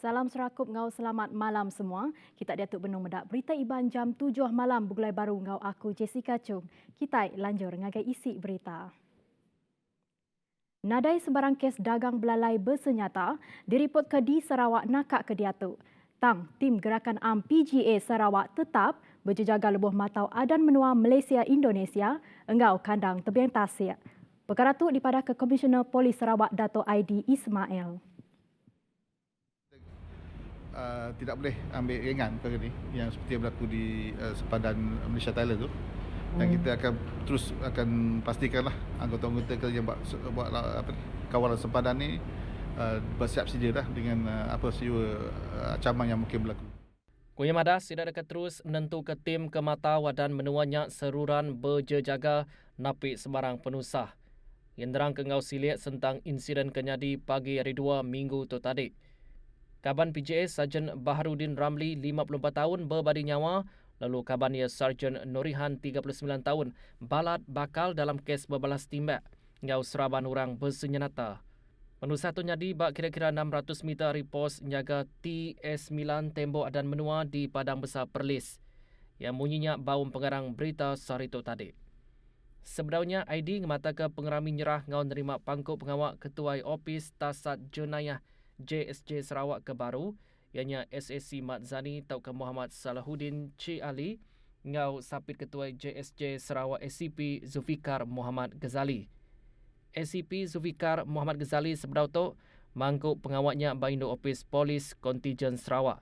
Salam serakup ngau selamat malam semua. Kita diatuk benung medak berita Iban jam 7 malam bugulai baru ngau aku Jessica Chung. Kita lanjur ngagai isi berita. Nadai sebarang kes dagang belalai bersenyata diripot ke di Sarawak nakak ke diatuk. Tang, tim gerakan AM PGA Sarawak tetap berjejaga lebuh matau adan menua Malaysia Indonesia engau kandang tebiang tasik. Perkara tu dipadah ke Komisioner Polis Sarawak Dato' Aidi Ismail. Tidak boleh ambil ringan perkara ini yang seperti yang berlaku di sempadan Malaysia Thailand tu. Dan kita akan terus pastikanlah anggota-anggota yang buat kawalan sempadan ni bersiap sedia dah dengan apa sewa ancaman yang mungkin berlaku. Kuya Madas tidak akan terus menentu ke tim ke mata wadan menuanya seruran berjejaga napi sebarang penusah. Yang derang ke ngau silik tentang insiden kenyadi pagi hari 2 minggu tu tadi. Kaban PJA Sarjan Baharudin Ramli 54 tahun berbadi nyawa, lalu kaban ia Sarjan Norihan 39 tahun balat bakal dalam kes berbalas timbak ngau seraban orang bersenjata. Penusah tu nyadi bak kira-kira 600 meter dari pos nyaga TS9 tembok adan menua di Padang Besar Perlis yang munyinya baum pengarang berita Sarito tadi. Sebenarnya ID ngemata ke pengerami nyerah ngau nerima pangkuk pengawak Ketua Opis Tasat Jenayah JSJ Sarawak ke baru, ianya SAC Mat Zani tau ke Muhammad Salahuddin Cik Ali ngau sapit Ketua JSJ Sarawak SCP Zulfikar Muhammad Ghazali. SCP Zulfikar Muhammad Ghazali sebenarnya tu mangkuk pengawaknya Baindo Opis Polis Kontijen Sarawak.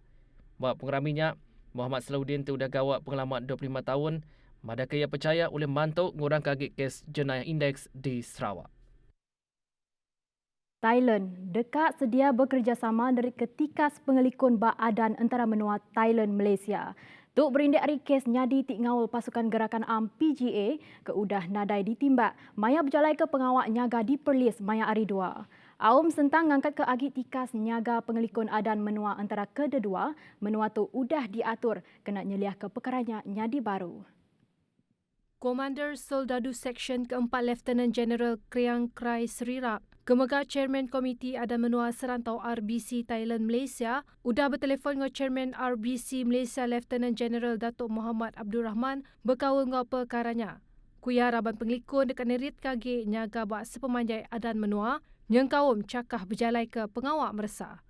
Buat pengeraminya, Muhammad Salahuddin tu dah gawat pengalaman 25 tahun, madakah ia percaya oleh mantuk ngurang kagik kes jenayah indeks di Sarawak. Thailand dekat sedia bekerjasama dari ketikas pengelikun badan antara menua Thailand Malaysia. Tuk berindik hari kes nyadi tik ngawal pasukan gerakan AM PGA ke udah nadai ditimbak. Maya berjalai ke pengawak nyaga di Perlis Maya hari 2. Aum sentang ngangkat ke agi tikas nyaga pengelikun adan menua antara kedua, menua tu udah diatur kena nyeliah ke perkaranya nyadi baru. Komander Soldadu Seksyen keempat Lieutenant General Kriang Krai Serirak, Kemega Chairman Komiti Adan Menua Serantau RBC Thailand Malaysia, udah bertelefon dengan Chairman RBC Malaysia Lieutenant General Datuk Muhammad Abdul Rahman berkawal dengan perkaranya. Kuya raban pengelikun dekat nerit kage nyaga bak sepemanjai Adan Menua, yang kaum cakah berjalai ke pengawak meresa.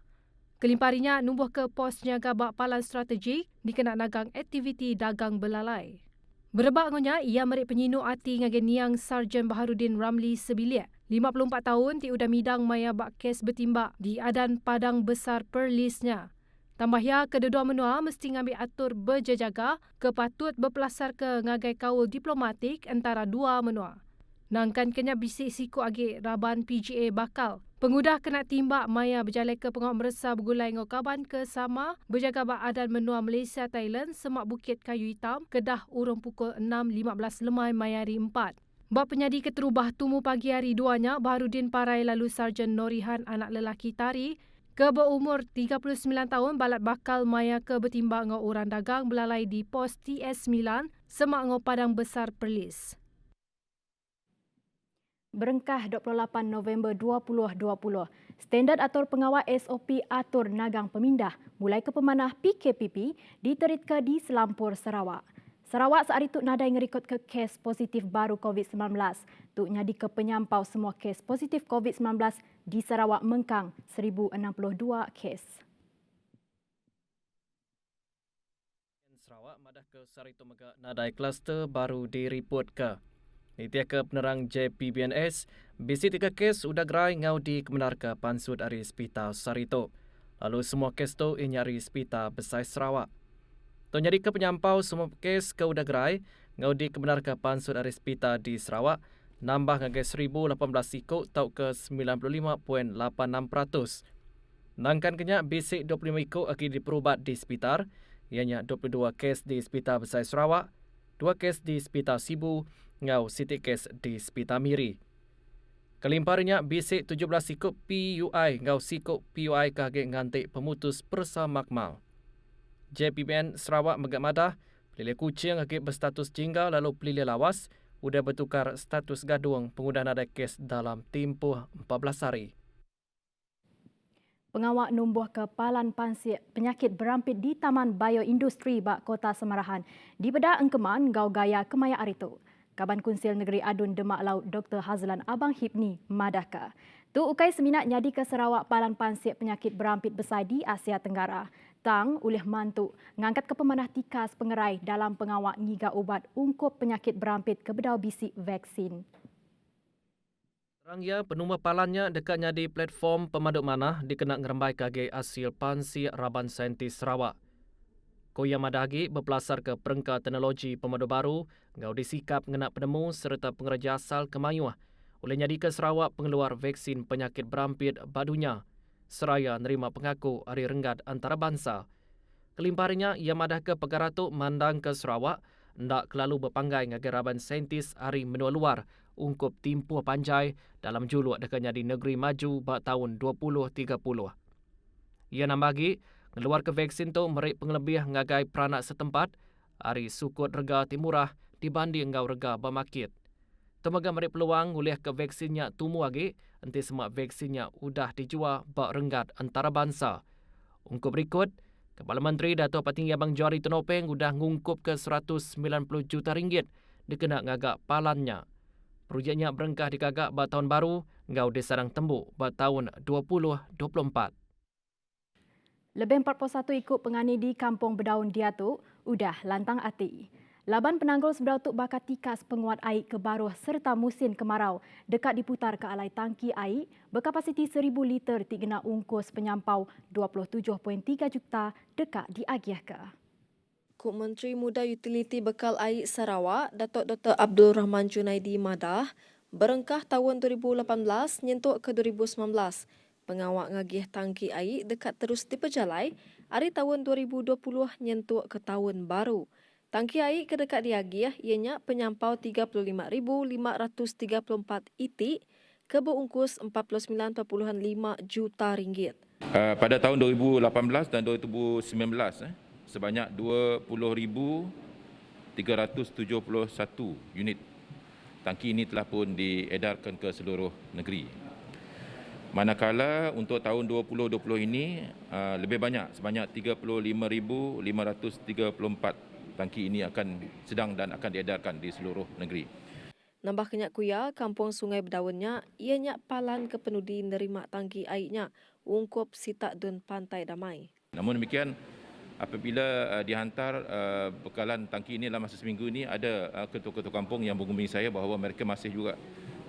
Kelimparinya nubuh ke pos nyaga bak palan strategik dikena nagang aktiviti dagang belalai. Berebak ngonya, ia merik penyinu hati ngagen niang Sarjan Baharudin Ramli Sebiliat. 54 tahun ti udah midang maya bak kes bertimbak di Adan Padang Besar Perlisnya. Tambah ya, kedua menua mesti ngambil atur berjejaga kepatut berpelasar ke ngagai kaul diplomatik antara dua menua. Nangkan kena bisik siku agi raban PGA bakal. Pengudah kena timbak maya berjalai ke pengawak meresa bergulai ngau kaban ke sama berjaga bak adan menua Malaysia Thailand semak Bukit Kayu Hitam Kedah urung pukul 6.15 lemai mayari 4. Bak penyadi keterubah tumu pagi hari 2-nya Baharudin Parai lalu Sarjan Norihan anak lelaki Tari ke berumur 39 tahun balat bakal maya ke bertimbak ngau orang dagang belalai di pos TS9 semak ngau Padang Besar Perlis. Berengkah 28 November 2020, standard atur pengawal SOP atur nagang pemindah mulai ke pemanah PKPP diteritkan di Selampur, Sarawak. Sarawak sehari tu nadai ngerikut ke kes positif baru COVID-19. Tu nyadi ke penyampau semua kes positif COVID-19 di Sarawak mengkang 1062 kes. Sarawak madah ke Sarito Megak nadai kluster baru diripot ke. Nitia ke penerang JPBNS, bisi 3 kes udah gerai ngau di kebenar ke pansut dari Hospital Sarito. Lalu semua kes tu inyari Hospital Besar Sarawak. Tu nyari ke penyampau semua kes ke udah gerai ngau di kebenar ke pansut dari Hospital di Sarawak, nambah ngagai 1018 ikut tau ke 95.86%. Nangkan kenyak bisi 25 ikut akan diperubat di Hospital, ianya 22 kes di Hospital Besar Sarawak, 2 kes di Hospital Sibu, ngau Siti kes di Hospital Miri. Kelimparnya bisik 17 sikut PUI ngau sikut PUI kage ngantik pemutus persa makmal. JPBN Sarawak Megat Madah, pelilih kucing kage berstatus jingga lalu pelilih lawas, udah bertukar status gaduang pengudahan ada kes dalam tempoh 14 hari. Pengawak numbuh kepalan pansir penyakit berampit di Taman Bioindustri Bak Kota Semarahan dibedah engkeman gau gaya kemaya aritu. Kaban Kunsil Negeri Adun Demak Laut Dr. Hazlan Abang Hipni madahka. Tu ukai seminat nyadi ke Sarawak palan pansir penyakit berampit besar di Asia Tenggara. Tang oleh mantuk ngangkat ke pemanah tikas pengerai dalam pengawak ngiga ubat ungkup penyakit berampit ke bedau bisik vaksin. Terang ya, penumah palannya dekatnya di platform pemaduk manah dikena ngerembai kage hasil pansi Raban Saintis Sarawak. Koya madagi berpelasar ke perengka teknologi pemaduk baru, ngau disikap ngena penemu serta pengereja asal kemayuah. Oleh nyadi ke Sarawak pengeluar vaksin penyakit berampit badunya. Seraya nerima pengaku hari renggat antarabangsa. Kelimparinya, ia madah ke perkara tu mandang ke Sarawak, ndak kelalu berpanggai ngage Raban Saintis hari menua luar ungkup timpuh panjai dalam juluk dekatnya di negeri maju bak tahun 2030. Ia nambagi, ngeluar ke vaksin tu merik pengelebih ngagai peranak setempat, hari sukut rega timurah dibanding ngau rega bermakit. Temaga merik peluang oleh ke vaksinnya tumu lagi, enti semua vaksinnya udah dijual bak renggat antarabangsa. Ungkup berikut, Kepala Menteri Datuk Patinggi Abang Johari Tenopeng udah ngungkup ke 190 juta ringgit dikena ngagak palannya. Projeknya berengkah dikagak buat tahun baru, ngau disarang tembuk buat tahun 2024. Lebih 41 ikut pengani di Kampung Bedaun Diatuk udah lantang ati. Laban penanggul seberatuk bakat tikas penguat air ke baruh serta musim kemarau dekat diputar ke alai tangki air berkapasiti 1,000 liter tigena ungkus penyampau 27.3 juta dekat diagiahkan. Kuk Menteri Muda Utiliti Bekal Air Sarawak, Datuk Dr. Abdul Rahman Junaidi madah, berengkah tahun 2018 nyentuk ke 2019. Pengawak ngagih tangki air dekat terus diperjalai, hari tahun 2020 nyentuk ke tahun baru. Tangki air ke dekat diagih ianya penyampau 35,534 itik ke berungkus 49.5 juta ringgit. Pada tahun 2018 dan 2019, sebanyak 20,371 unit tangki ini telah pun diedarkan ke seluruh negeri. Manakala untuk tahun 2020 ini lebih banyak, sebanyak 35,534 tangki ini sedang dan akan diedarkan di seluruh negeri. Nambah kenyak kuya, Kampung Sungai Bedaunnya, ianya palan ke penudi nerima tangki airnya, ungkup sitak dun Pantai Damai. Namun demikian, apabila dihantar bekalan tangki ini dalam masa seminggu ini, ada ketua-ketua kampung yang menghubungi saya bahawa mereka masih juga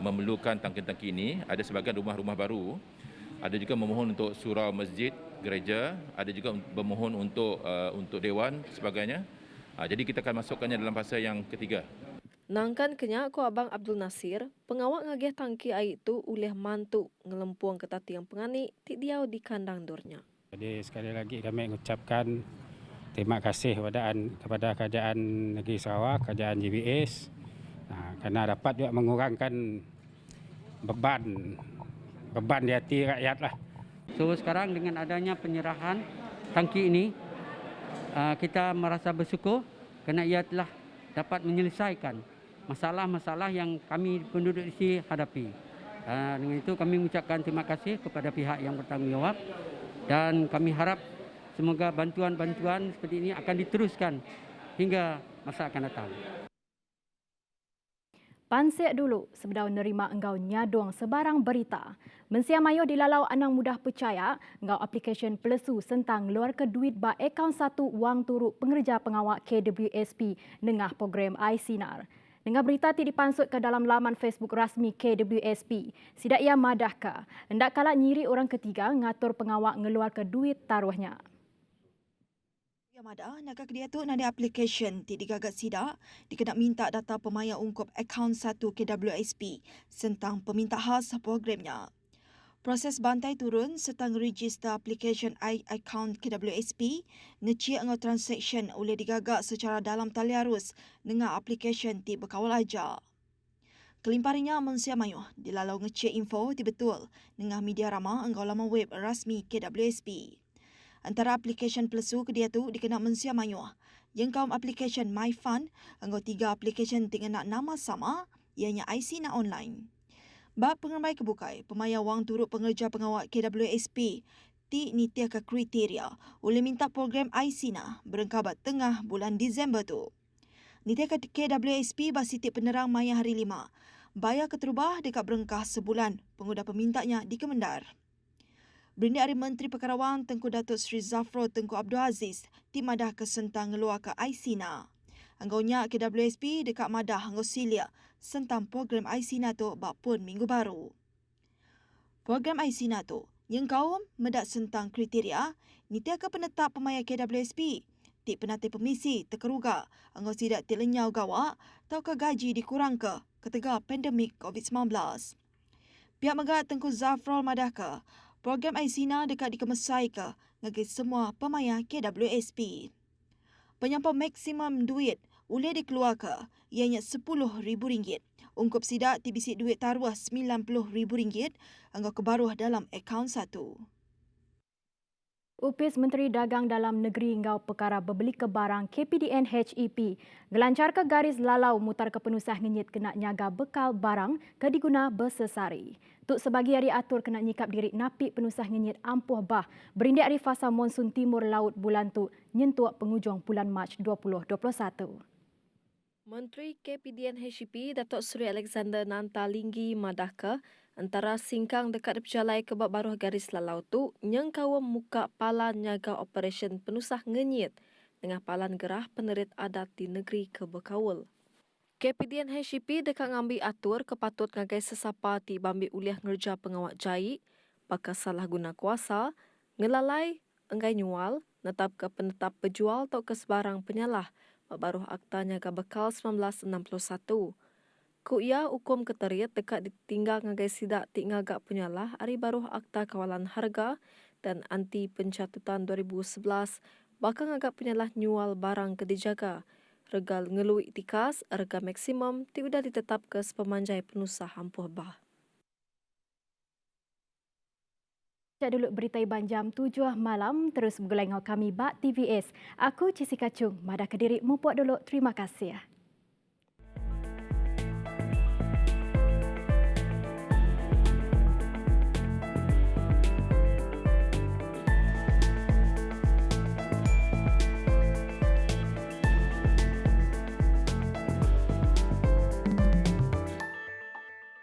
memerlukan tangki-tangki ini. Ada sebagian rumah-rumah baru, ada juga memohon untuk surau masjid, gereja, ada juga memohon untuk dewan sebagainya. Jadi kita akan masukkannya dalam fasa yang ketiga. Nangkan kenyak ko Abang Abdul Nasir, pengawak ngagih tangki air itu oleh mantuk ngelempuang ke tati yang pengani tik diau di kandang dornya. Jadi sekali lagi kami mengucapkan terima kasih kepada Kerajaan Negeri Sarawak, Kerajaan GBS kerana dapat juga mengurangkan beban di hati rakyat lah. So sekarang dengan adanya penyerahan tangki ini, kita merasa bersyukur kerana ia telah dapat menyelesaikan masalah-masalah yang kami penduduk di sini hadapi. Dengan itu kami mengucapkan terima kasih kepada pihak yang bertanggungjawab dan kami harap semoga bantuan-bantuan seperti ini akan diteruskan hingga masa akan datang. Pansek dulu sebedau nerima engkau nyadong sebarang berita. Mensia mayo dilalau anang mudah percaya engkau aplikasi Plesu sentang luar ke duit ba akaun satu wang turut pengerja pengawak KWSP nengah program iSinar. Dengan berita ti dipansut ke dalam laman Facebook rasmi KWSP, sidak ia madahkah hendak kala nyiri orang ketiga ngatur pengawak ngeluar ke duit taruhnya. Madah nak dia tu nak ada application ti digagat sidak dikena minta data pemaya ungkup akaun satu KWSP sentang peminta khas programnya. Proses bantai turun serta register application akaun KWSP ngecik ngau transaction oleh digagak secara dalam tali arus dengan application ti berkawal aja. Kelimparinya mensia mayuh dilalau ngecik info ti betul dengan media ramah engkau laman web rasmi KWSP. Antara aplikasi Plesu ke dia tu dikena mensia mayuh. Yang kaum aplikasi MyFund, engkau 3 aplikasi dengan nama sama, ianya iSinar Online. Bab pengemai kebukai, pemaya wang turut pengerja pengawak KWSP, ti nitia ke kriteria oleh minta program ICNA berengkabat tengah bulan Disember tu. Nitia ke KWSP basitik penerang maya hari 5. Bayar keterubah dekat berengkah sebulan pengudah pemintanya di Kemendar. Berindik Hari Menteri Perkarawang Tengku Datuk Seri Zafro Tengku Abdul Aziz ti madah kesentang ngeluar ke ICNA. Anggonya KWSP dekat madah ngosilia sentang program ICNA tu bak pun minggu baru. Program ICNA tu yang kaum medak sentang kriteria nitia ke penetap pemaya KWSP. Ti penati pemisi terkeruga anggo sidak ti lenyau gawak tau ke gaji dikurang ke ketegak pandemik COVID-19. Pihak Megat Tengku Zafrul madah ke program ICNA dekat dikemesai ke ngagi semua pemaya KWSP. Penyampau maksimum duit boleh dikeluar ke ianya RM10,000. Ungkup sidak tibisi duit taruh RM90,000 anggo kebaruh dalam akaun satu. Upis Menteri Dagang Dalam Negeri Ngau Perkara Berbeli ke Barang KPDN HEP gelancar ke garis lalau mutar ke penusah ngenyit kena nyaga bekal barang ke diguna bersesari. Tuk sebagi hari atur kena nyikap diri napik penusah ngenyit ampuh bah berindik hari fasa monsun timur laut bulan tu nyentuak pengujung bulan Mac 2021. Menteri KPDN HEP Datuk Seri Alexander Nantalinggi madahka antara singkang dekat berjalai ke bab baruh garis lalau tu nyeng kawam muka palan nyaga operasi penusah ngenyit dengan palan gerah penerit adat di negeri ke Bekawul. KPDN HEP dekat ngambil atur kepatut ngagai sesapa ti bambil uliah ngerja pengawak jahit, bakal salah guna kuasa, ngelalai, enggai nyual, netap ke penetap pejual atau ke sebarang penyalah baruh Akta Nyaga Bekal 1961. Ku ia hukum keteriat dekat ditinggal ngagai sidak ti ngagak penyalah hari baruh Akta Kawalan Harga dan Anti Pencatutan 2011 bakal ngagak penyalah nyual barang ke dijaga. Regal ngelui tikas, harga maksimum ti udah ditetap ke sepemanjai penusah ampuh bah. Sejak dulu berita Iban jam 7 malam terus bergulai dengan kami Bak TVS. Aku Jessica Chung, madah Kediri mupuk dulu. Terima kasih.